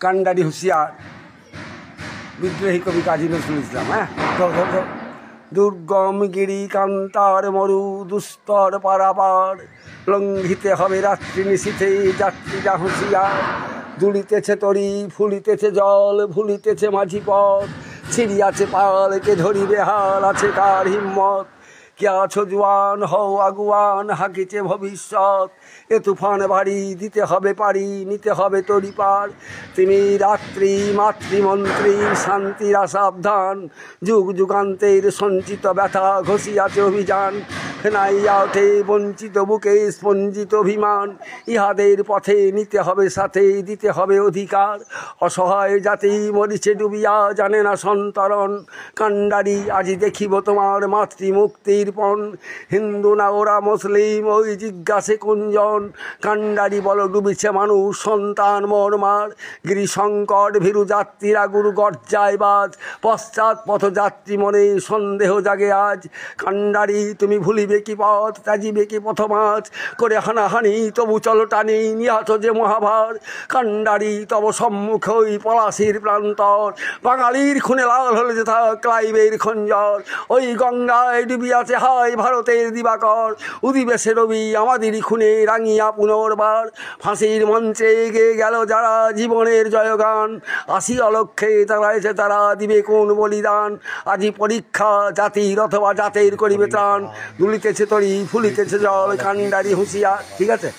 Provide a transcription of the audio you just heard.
কান্ডারি হুঁশিয়ার, বিদ্রোহী কবি কাজী নজরুল ইসলাম। হ্যাঁ, দুর্গম গিরি কান্তার মরু দুস্তর পারাপার, লঙ্ঘিতে হবে রাত্রি নিশীথে যাত্রীরা হুঁশিয়ার। দুলিতেছে তরি ফুলিতেছে জল ভুলিতেছে মাঝি পথ, ছিড়িয়াছে পাল কে ধরিবে হাল আছে কার হিম্মত। কে আছো জোয়ান হও আগুয়ান হাকিছে ভবিষ্যৎ, এ তুফান বাড়ি দিতে হবে পারি নিতে হবে তরি পার। তুমি রাত্রি মাতৃমন্ত্রী শান্তির সাবধান, যুগ যুগান্তের সঞ্চিত ব্যথা ঘষিয়াছে অভিযান। ফেনাইয়া ওঠে বঞ্চিত বুকে স্পঞ্জিত অভিমান, ইহাদের পথে নিতে হবে সাথে দিতে হবে অধিকার। অসহায় জাতি মরিছে ডুবিয়া জানে না সন্তরণ, কান্ডারি আজি দেখিব তোমার মাতৃমুক্তির পণ। হিন্দু না ওরা মুসলিম ওই জিজ্ঞাসে কুঞ্জন, কান্ডারি বল ডুবিছে মানুষ সন্তান মরমার। গিরিশঙ্কর ভীরু যাত্রীরা গুরু গর্জায় বাজ, পশ্চাৎ পথযাত্রী মনে সন্দেহ জাগে আজ। কান্ডারি তুমি ভুলিবে কি পথ ত্যাজিবে কি পথমাজ, করে হানাহানি তবু চলো টানি নিহত যে মহাভার। কান্ডারি তব সম্মুখে ওই পলাশির প্রান্তর, বাঙালির খুনে লাল হলে যে থাক ক্লাইবের খঞ্জর। ওই গঙ্গায় ডুবিয়াছে হায় ভারতের দিবাকর, উদিবে সে রবি আমাদেরই খুনে রাঙিয়া পুনর্বার। ফাঁসির মঞ্চে গেয়ে গেল যারা জীবনের জয়গান, আসি অলক্ষে দাঁড়াইছে তারা দিবে কোন বলিদান। আজি পরীক্ষা জাতির অথবা জাতের করিবে ত্রাণ, দুলিতেছে তরি ফুলিতেছে জল কান্ডারি হুঁশিয়ার। ঠিক আছে।